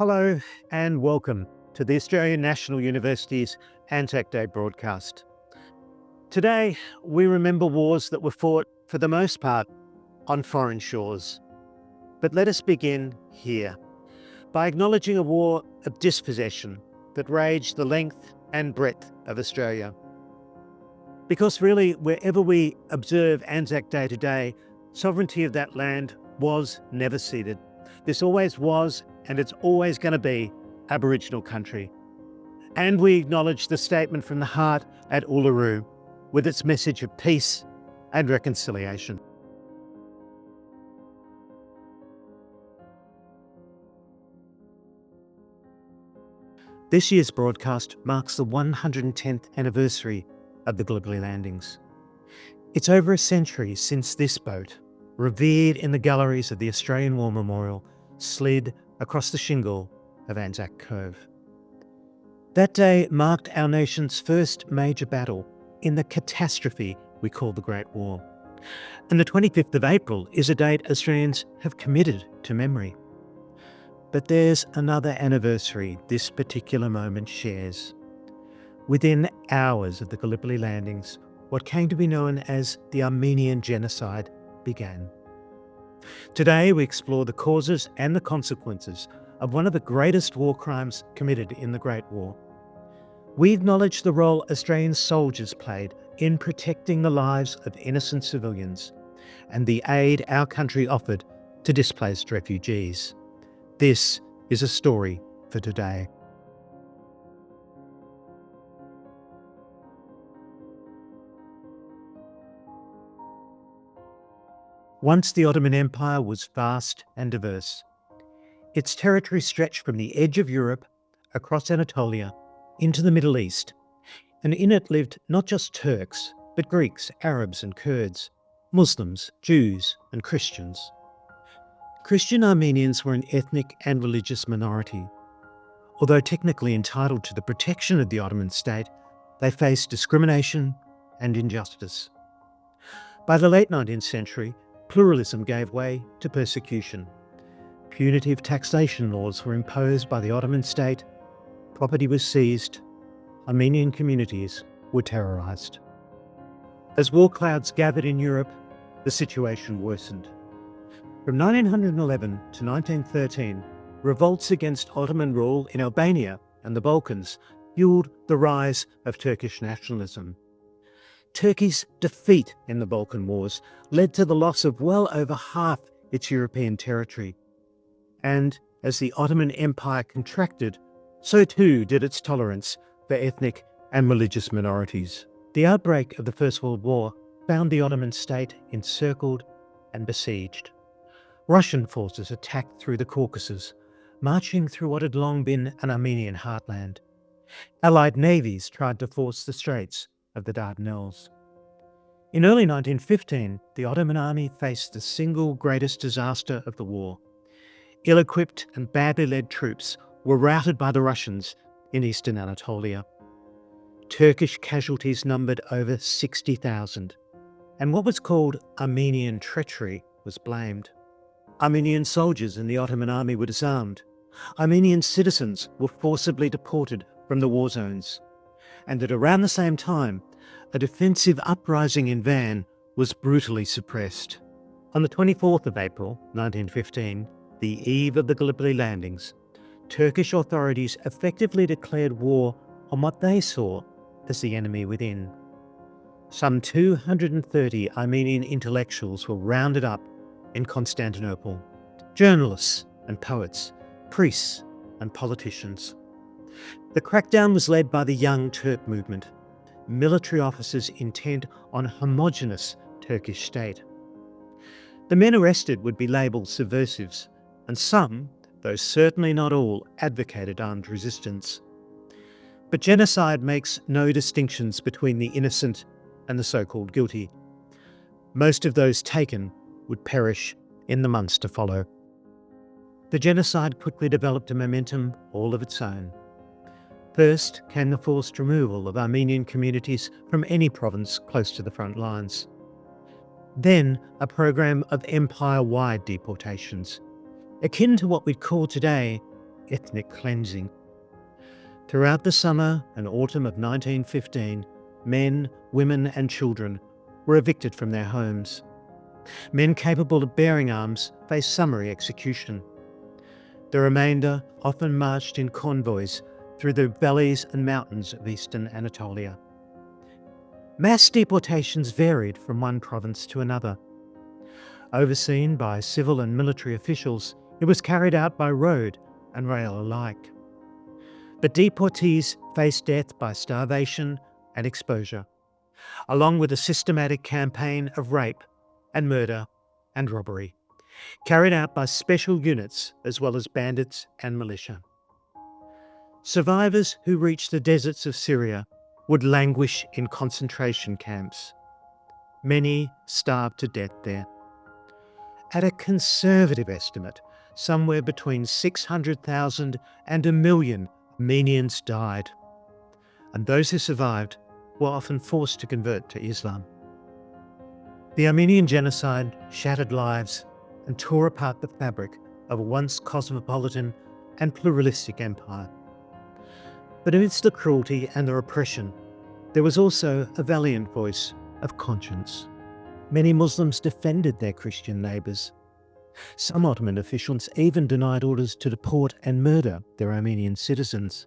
Hello and welcome to the Australian National University's Anzac Day Broadcast. Today, we remember wars that were fought, for the most part, on foreign shores. But let us begin here, by acknowledging a war of dispossession that raged the length and breadth of Australia. Because really, wherever we observe Anzac Day today, sovereignty of that land was never ceded. This always was, and it's always going to be, Aboriginal country. And we acknowledge the statement from the heart at Uluru, with its message of peace and reconciliation. This year's broadcast marks the 110th anniversary of the Gallipoli landings. It's over a century since this boat, revered in the galleries of the Australian War Memorial, slid across the shingle of Anzac Cove. That day marked our nation's first major battle in the catastrophe we call the Great War. And the 25th of April is a date Australians have committed to memory. But there's another anniversary this particular moment shares. Within hours of the Gallipoli landings, what came to be known as the Armenian genocide began. Today we explore the causes and the consequences of one of the greatest war crimes committed in the Great War. We acknowledge the role Australian soldiers played in protecting the lives of innocent civilians and the aid our country offered to displaced refugees. This is a story for today. Once the Ottoman Empire was vast and diverse. Its territory stretched from the edge of Europe, across Anatolia, into the Middle East, and in it lived not just Turks, but Greeks, Arabs and Kurds, Muslims, Jews and Christians. Christian Armenians were an ethnic and religious minority. Although technically entitled to the protection of the Ottoman state, they faced discrimination and injustice. By the late 19th century, pluralism gave way to persecution. Punitive taxation laws were imposed by the Ottoman state, property was seized, Armenian communities were terrorised. As war clouds gathered in Europe, the situation worsened. From 1911 to 1913, revolts against Ottoman rule in Albania and the Balkans fueled the rise of Turkish nationalism. Turkey's defeat in the Balkan Wars led to the loss of well over half its European territory. And as the Ottoman Empire contracted, so too did its tolerance for ethnic and religious minorities. The outbreak of the First World War found the Ottoman state encircled and besieged. Russian forces attacked through the Caucasus, marching through what had long been an Armenian heartland. Allied navies tried to force the straits of the Dardanelles. In early 1915, the Ottoman army faced the single greatest disaster of the war. Ill-equipped and badly led troops were routed by the Russians in eastern Anatolia. Turkish casualties numbered over 60,000, and what was called Armenian treachery was blamed. Armenian soldiers in the Ottoman army were disarmed. Armenian citizens were forcibly deported from the war zones. And at around the same time, a defensive uprising in Van was brutally suppressed. On the 24th of April, 1915, the eve of the Gallipoli landings, Turkish authorities effectively declared war on what they saw as the enemy within. Some 230 Armenian intellectuals were rounded up in Constantinople, journalists and poets, priests and politicians. The crackdown was led by the Young Turk movement, military officers intent on a homogenous Turkish state. The men arrested would be labelled subversives, and some, though certainly not all, advocated armed resistance. But genocide makes no distinctions between the innocent and the so-called guilty. Most of those taken would perish in the months to follow. The genocide quickly developed a momentum all of its own. First came the forced removal of Armenian communities from any province close to the front lines. Then a program of empire-wide deportations, akin to what we'd call today ethnic cleansing. Throughout the summer and autumn of 1915, men, women and children were evicted from their homes. Men capable of bearing arms faced summary execution. The remainder often marched in convoys through the valleys and mountains of eastern Anatolia. Mass deportations varied from one province to another. Overseen by civil and military officials, it was carried out by road and rail alike. But deportees faced death by starvation and exposure, along with a systematic campaign of rape and murder and robbery, carried out by special units as well as bandits and militia. Survivors who reached the deserts of Syria would languish in concentration camps. Many starved to death there. At a conservative estimate, somewhere between 600,000 and 1 million Armenians died, and those who survived were often forced to convert to Islam. The Armenian genocide shattered lives and tore apart the fabric of a once cosmopolitan and pluralistic empire. But amidst the cruelty and the repression, there was also a valiant voice of conscience. Many Muslims defended their Christian neighbours. Some Ottoman officials even denied orders to deport and murder their Armenian citizens.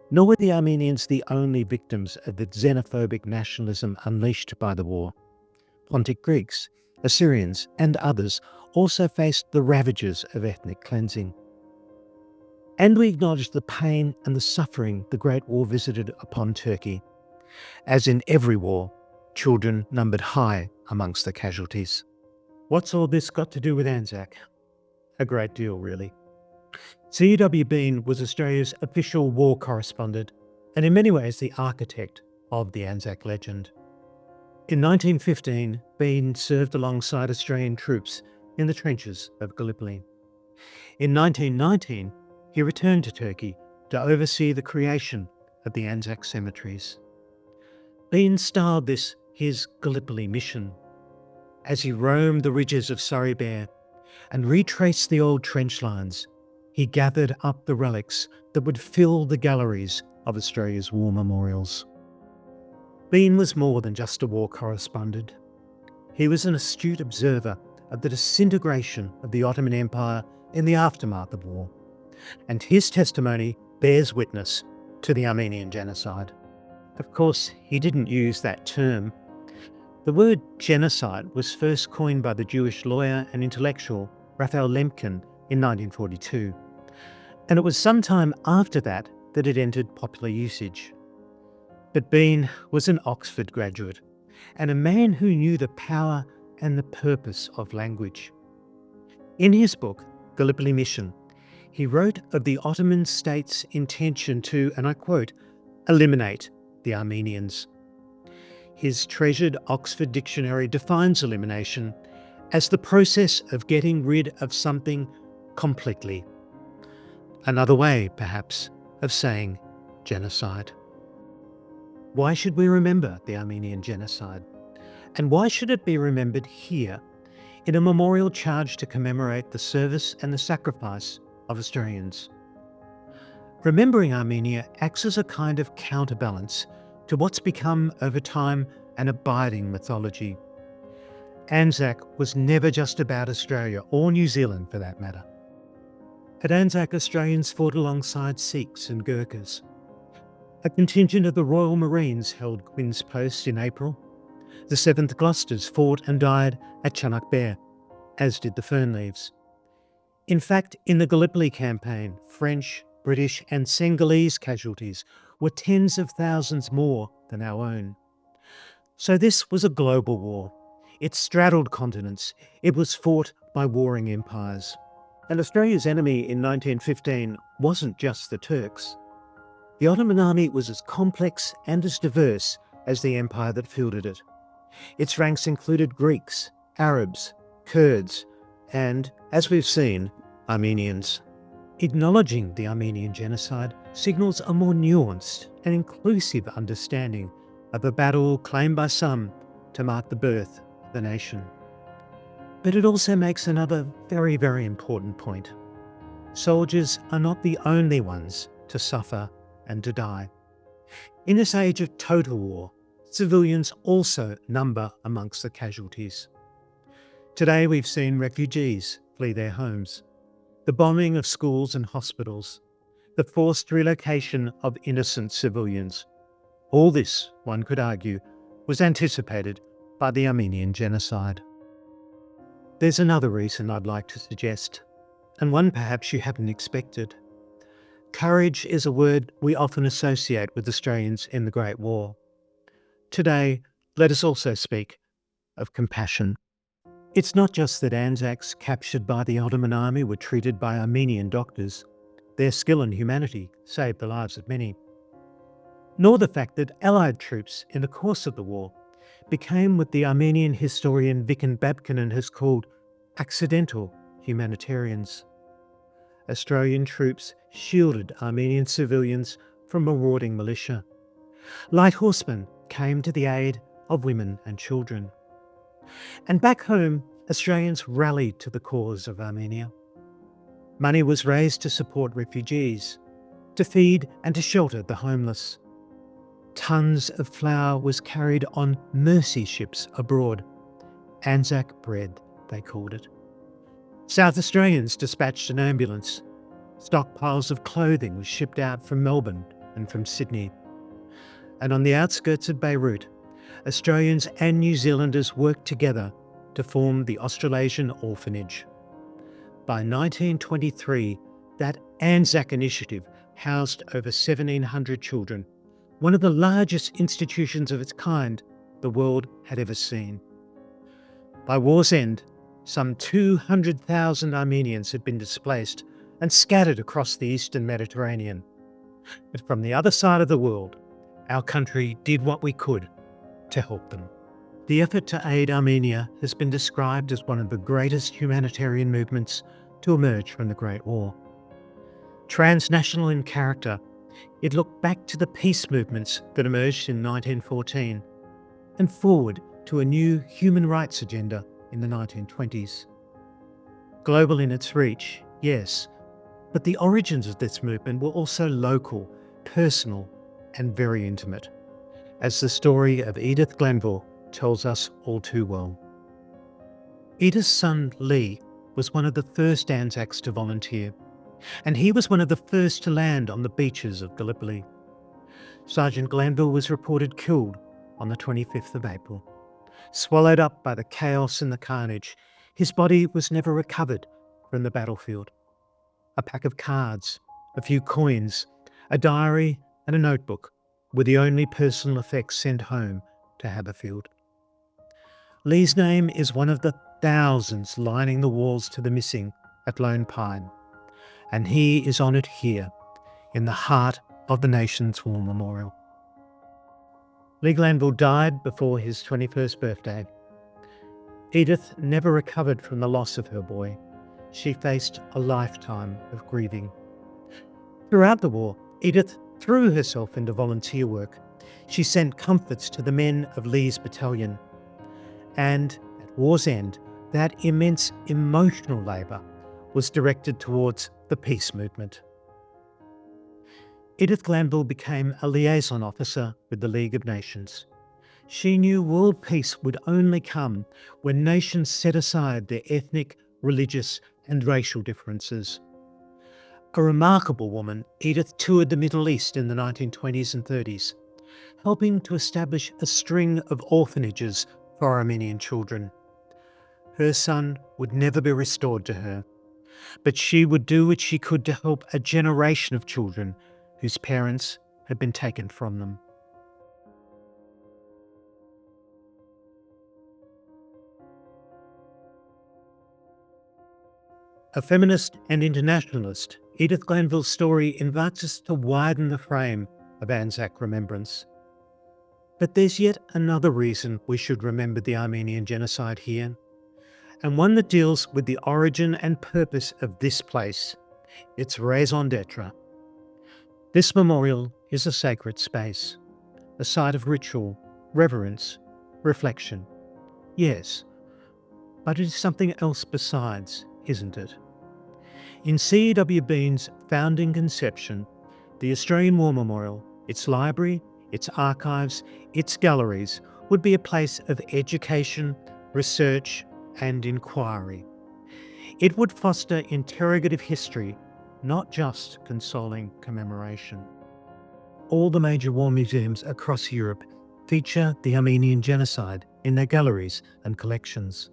Nor were the Armenians the only victims of the xenophobic nationalism unleashed by the war. Pontic Greeks, Assyrians and others also faced the ravages of ethnic cleansing. And we acknowledge the pain and the suffering the Great War visited upon Turkey. As in every war, children numbered high amongst the casualties. What's all this got to do with Anzac? A great deal, really. C.W. Bean was Australia's official war correspondent and in many ways the architect of the Anzac legend. In 1915, Bean served alongside Australian troops in the trenches of Gallipoli. In 1919, he returned to Turkey to oversee the creation of the Anzac cemeteries. Bean styled this his Gallipoli mission. As he roamed the ridges of Surrey Bear and retraced the old trench lines, he gathered up the relics that would fill the galleries of Australia's war memorials. Bean was more than just a war correspondent. He was an astute observer of the disintegration of the Ottoman Empire in the aftermath of war, and his testimony bears witness to the Armenian genocide. Of course, he didn't use that term. The word genocide was first coined by the Jewish lawyer and intellectual Raphael Lemkin in 1942, and it was sometime after that that it entered popular usage. But Bean was an Oxford graduate and a man who knew the power and the purpose of language. In his book, Gallipoli Mission, he wrote of the Ottoman state's intention to, and I quote, eliminate the Armenians. His treasured Oxford dictionary defines elimination as the process of getting rid of something completely. Another way, perhaps, of saying genocide. Why should we remember the Armenian genocide? And why should it be remembered here, in a memorial charged to commemorate the service and the sacrifice of Australians? Remembering Armenia acts as a kind of counterbalance to what's become over time an abiding mythology. Anzac was never just about Australia, or New Zealand for that matter. At Anzac, Australians fought alongside Sikhs and Gurkhas. A contingent of the Royal Marines held Quinn's Post in April. The 7th Gloucesters fought and died at Chunuk Bair, as did the Fernleaves. In fact, in the Gallipoli campaign, French, British and Senegalese casualties were tens of thousands more than our own. So this was a global war. It straddled continents. It was fought by warring empires. And Australia's enemy in 1915 wasn't just the Turks. The Ottoman army was as complex and as diverse as the empire that fielded it. Its ranks included Greeks, Arabs, Kurds, and, as we've seen, Armenians. Acknowledging the Armenian genocide signals a more nuanced and inclusive understanding of a battle claimed by some to mark the birth of the nation. But it also makes another very, very important point. soldiers are not the only ones to suffer and to die. In this age of total war, civilians also number amongst the casualties. Today we've seen refugees flee their homes, the bombing of schools and hospitals, the forced relocation of innocent civilians. All this, one could argue, was anticipated by the Armenian genocide. There's another reason I'd like to suggest, and one perhaps you haven't expected. Courage is a word we often associate with Australians in the Great War. Today, let us also speak of compassion. It's not just that Anzacs captured by the Ottoman army were treated by Armenian doctors. Their skill and humanity saved the lives of many. Nor the fact that Allied troops in the course of the war became what the Armenian historian Viken Babkinen has called accidental humanitarians. Australian troops shielded Armenian civilians from marauding militia. Light horsemen came to the aid of women and children. And back home, Australians rallied to the cause of Armenia. Money was raised to support refugees, to feed and to shelter the homeless. Tons of flour was carried on mercy ships abroad. Anzac bread, they called it. South Australians dispatched an ambulance. Stockpiles of clothing were shipped out from Melbourne and from Sydney. And on the outskirts of Beirut, Australians and New Zealanders worked together to form the Australasian Orphanage. By 1923, that Anzac initiative housed over 1,700 children, one of the largest institutions of its kind the world had ever seen. By war's end, some 200,000 Armenians had been displaced and scattered across the eastern Mediterranean. But from the other side of the world, our country did what we could to help them. The effort to aid Armenia has been described as one of the greatest humanitarian movements to emerge from the Great War. Transnational in character, it looked back to the peace movements that emerged in 1914 and forward to a new human rights agenda in the 1920s. Global in its reach, yes, but the origins of this movement were also local, personal, and very intimate, as the story of Edith Glanville tells us all too well. Edith's son Lee was one of the first Anzacs to volunteer, and he was one of the first to land on the beaches of Gallipoli. Sergeant Glanville was reported killed on the 25th of April. Swallowed up by the chaos and the carnage, his body was never recovered from the battlefield. A pack of cards, a few coins, a diary and a notebook were the only personal effects sent home to Haberfield. Lee's name is one of the thousands lining the walls to the missing at Lone Pine, and he is honoured here in the heart of the nation's war memorial. Lee Glanville died before his 21st birthday. Edith never recovered from the loss of her boy. She faced a lifetime of grieving. Throughout the war, Edith threw herself into volunteer work. She sent comforts to the men of Lee's battalion. And at war's end, that immense emotional labour was directed towards the peace movement. Edith Glanville became a liaison officer with the League of Nations. She knew world peace would only come when nations set aside their ethnic, religious and racial differences. A remarkable woman, Edith toured the Middle East in the 1920s and 30s, helping to establish a string of orphanages for Armenian children. Her son would never be restored to her, but she would do what she could to help a generation of children whose parents had been taken from them. A feminist and internationalist, Edith Glanville's story invites us to widen the frame of Anzac remembrance. But there's yet another reason we should remember the Armenian genocide here, and one that deals with the origin and purpose of this place, its raison d'etre. This memorial is a sacred space, a site of ritual, reverence, reflection. Yes, but it is something else besides, isn't it? In C.W. Bean's founding conception, the Australian War Memorial, its library, its archives, its galleries would be a place of education, research and inquiry. It would foster interrogative history, not just consoling commemoration. All the major war museums across Europe feature the Armenian genocide in their galleries and collections.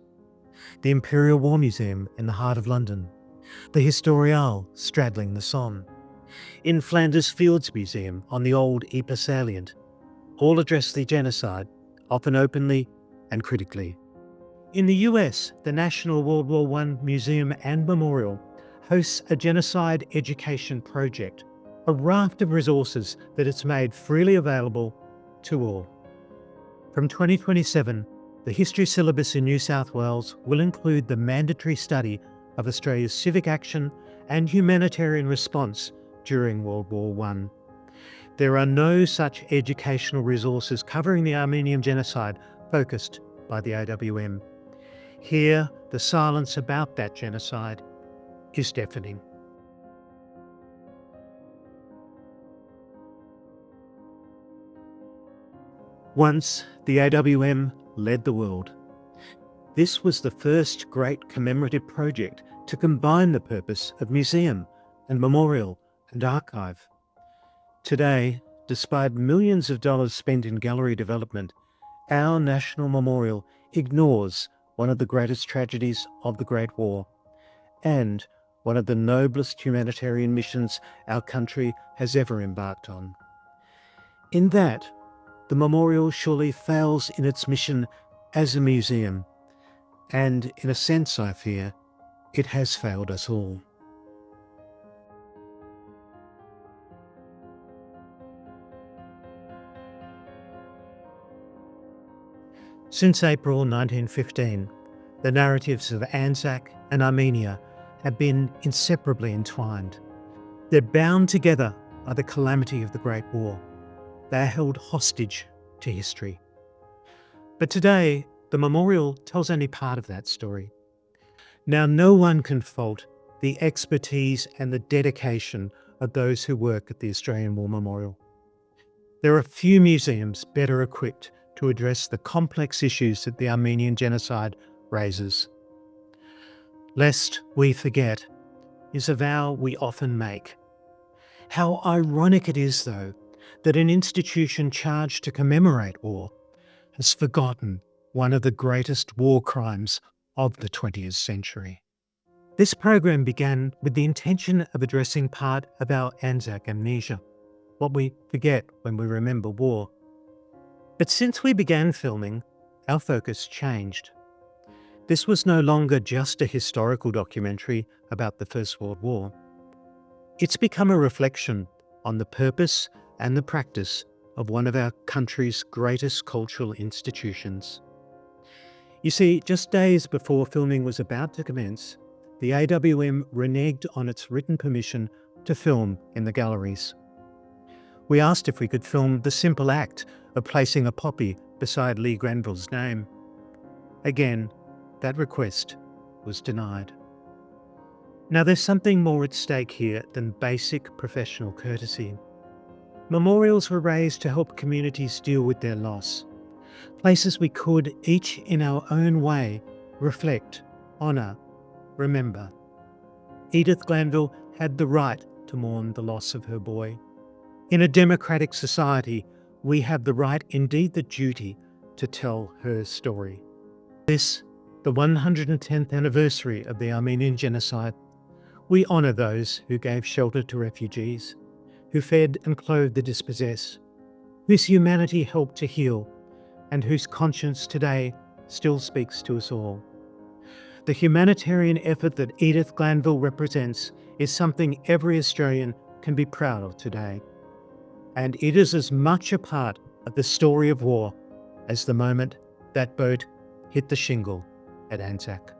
The Imperial War Museum in the heart of London, the Historiale straddling the Somme, in Flanders Fields Museum on the old Ypres salient, all address the genocide, often openly and critically. In the US, the National World War I Museum and Memorial hosts a genocide education project, a raft of resources that it's made freely available to all. From 2027, the history syllabus in New South Wales will include the mandatory study of Australia's civic action and humanitarian response during World War I. There are no such educational resources covering the Armenian genocide focused by the AWM. Here, the silence about that genocide is deafening. Once, the AWM led the world. This was the first great commemorative project to combine the purpose of museum and memorial and archive. Today, despite millions of dollars spent in gallery development, our National Memorial ignores one of the greatest tragedies of the Great War and one of the noblest humanitarian missions our country has ever embarked on. In that, the memorial surely fails in its mission as a museum, and in a sense, I fear, it has failed us all. Since April 1915, the narratives of Anzac and Armenia have been inseparably entwined. They're bound together by the calamity of the Great War. They are held hostage to history. But today, the memorial tells only part of that story. Now, no one can fault the expertise and the dedication of those who work at the Australian War Memorial. There are few museums better equipped to address the complex issues that the Armenian genocide raises. Lest we forget is a vow we often make. How ironic it is, though, that an institution charged to commemorate war has forgotten one of the greatest war crimes of the 20th century. This program began with the intention of addressing part of our Anzac amnesia, what we forget when we remember war. But since we began filming, our focus changed. This was no longer just a historical documentary about the First World War. It's become a reflection on the purpose and the practice of one of our country's greatest cultural institutions. You see, just days before filming was about to commence, the AWM reneged on its written permission to film in the galleries. We asked if we could film the simple act of placing a poppy beside Lee Granville's name. Again, that request was denied. Now, there's something more at stake here than basic professional courtesy. Memorials were raised to help communities deal with their loss. Places we could, each in our own way, reflect, honour, remember. Edith Glanville had the right to mourn the loss of her boy. In a democratic society, we have the right, indeed the duty, to tell her story. This, the 110th anniversary of the Armenian genocide, we honour those who gave shelter to refugees, who fed and clothed the dispossessed, whose humanity helped to heal, and whose conscience today still speaks to us all. The humanitarian effort that Edith Glanville represents is something every Australian can be proud of today. And it is as much a part of the story of war as the moment that boat hit the shingle at Anzac.